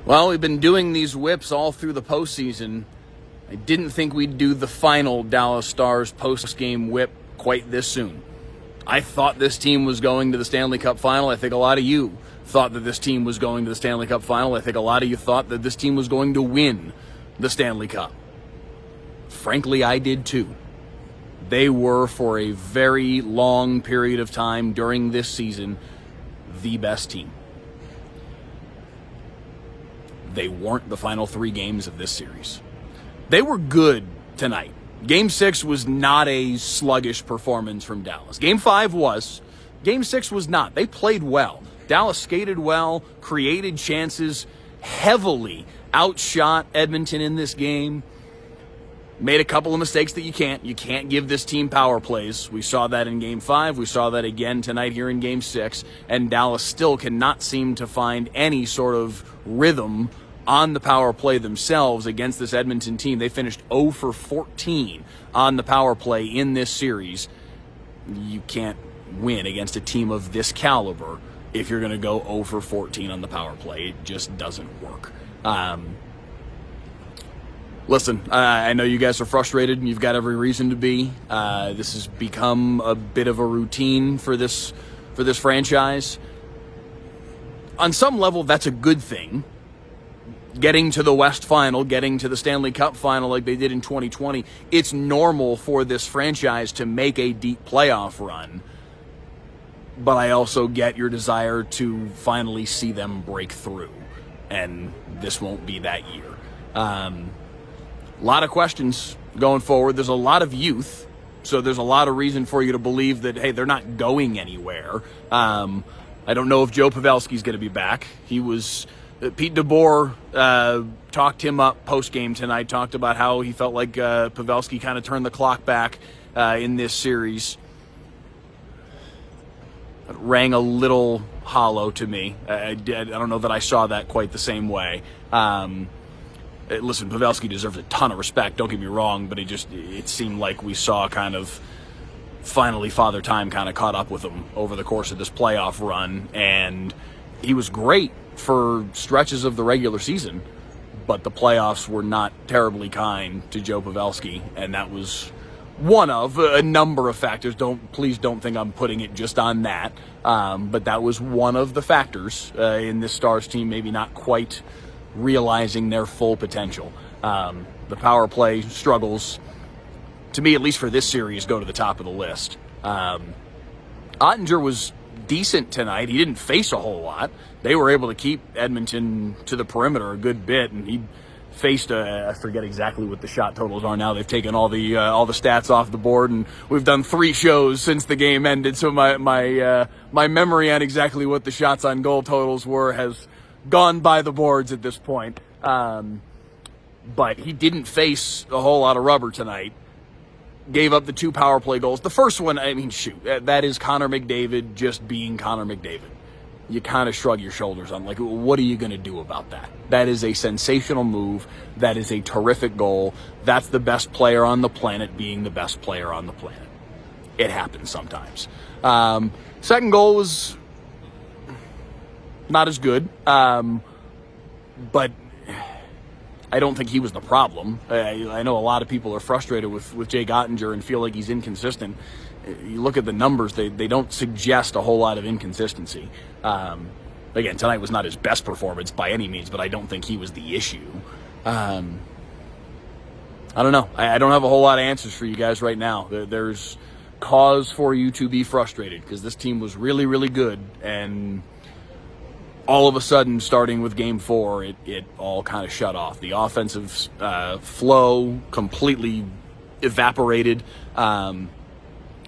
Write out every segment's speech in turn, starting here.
Well, we've been doing these whips all through the postseason. I didn't think we'd do the final Dallas Stars post-game whip quite this soon. I thought this team was going to the Stanley Cup Final. I think a lot of you thought that this team was going to the Stanley Cup Final. I think a lot of you thought that this team was going to win the Stanley Cup. Frankly, I did too. They were, for a very long period of time during this season, the best team. They weren't the final three games of this series. They were good tonight. Game 6 was not a sluggish performance from Dallas. Game 5 was. Game 6 was not. They played well. Dallas skated well, created chances, heavily outshot Edmonton in this game. Made a couple of mistakes that you can't. You can't give this team power plays. We saw that in Game 5. We saw that again tonight here in Game 6. And Dallas still cannot seem to find any sort of rhythm on the power play themselves against this Edmonton team. They finished 0 for 14 on the power play in this series. You can't win against a team of this caliber if you're going to go 0 for 14 on the power play. It just doesn't work. Listen, I know you guys are frustrated, and you've got every reason to be. This has become a bit of a routine for this franchise. On some level, that's a good thing. Getting to the West Final, getting to the Stanley Cup Final like they did in 2020, it's normal for this franchise to make a deep playoff run. But I also get your desire to finally see them break through, and this won't be that year. A lot of questions going forward. There's a lot of youth, so there's a lot of reason for you to believe that, hey, they're not going anywhere. I don't know if Joe Pavelski's going to be back. Pete DeBoer talked him up post-game tonight, talked about how he felt like Pavelski kind of turned the clock back in this series. It rang a little hollow to me. I don't know that I saw that quite the same way. Listen, Pavelski deserves a ton of respect, don't get me wrong, but it seemed like we saw kind of finally Father Time kind of caught up with him over the course of this playoff run, and he was great for stretches of the regular season, but the playoffs were not terribly kind to Joe Pavelski, and that was one of a number of factors. Please don't think I'm putting it just on that, but that was one of the factors in this Stars team maybe not quite realizing their full potential. The power play struggles, to me, at least for this series, go to the top of the list. Ottinger was decent tonight. He didn't face a whole lot. They were able to keep Edmonton to the perimeter a good bit, and he faced I forget exactly what the shot totals are now. They've taken all the stats off the board, and we've done 3 shows since the game ended, so my memory on exactly what the shots on goal totals were has gone by the boards at this point. But he didn't face a whole lot of rubber tonight. Gave up the 2 power play goals. The first one, I mean, shoot, that is Connor McDavid just being Connor McDavid. You kind of shrug your shoulders on, like, what are you going to do about that? That is a sensational move. That is a terrific goal. That's the best player on the planet being the best player on the planet. It happens sometimes. Second goal was not as good, but I don't think he was the problem. I know a lot of people are frustrated with Jake Ottinger and feel like he's inconsistent. You look at the numbers, they don't suggest a whole lot of inconsistency. Again, tonight was not his best performance by any means, but I don't think he was the issue. I don't know. I don't have a whole lot of answers for you guys right now. There's cause for you to be frustrated because this team was really, really good, and all of a sudden, starting with Game 4, it all kind of shut off. The offensive flow completely evaporated.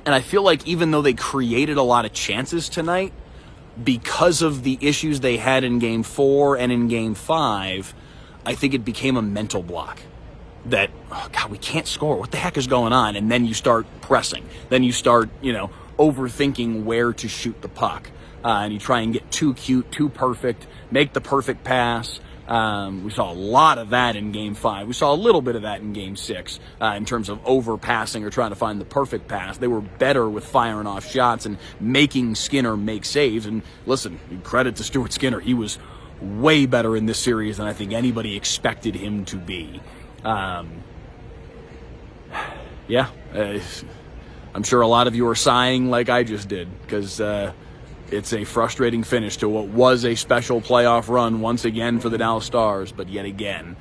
And I feel like even though they created a lot of chances tonight, because of the issues they had in Game 4 and in Game 5, I think it became a mental block. That, oh God, we can't score. What the heck is going on? And then you start pressing. Then you start, overthinking where to shoot the puck. And you try and get too cute, too perfect, make the perfect pass. We saw a lot of that in Game 5. We saw a little bit of that in Game 6 in terms of overpassing or trying to find the perfect pass. They were better with firing off shots and making Skinner make saves. And listen, credit to Stuart Skinner. He was way better in this series than I think anybody expected him to be. Yeah, I'm sure a lot of you are sighing like I just did, because it's a frustrating finish to what was a special playoff run once again for the Dallas Stars, but yet again,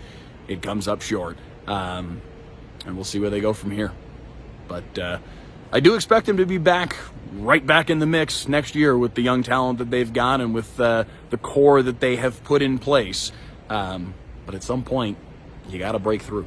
it comes up short. And we'll see where they go from here. But I do expect him to be right back in the mix next year with the young talent that they've got and with the core that they have put in place. But at some point, you got to break through.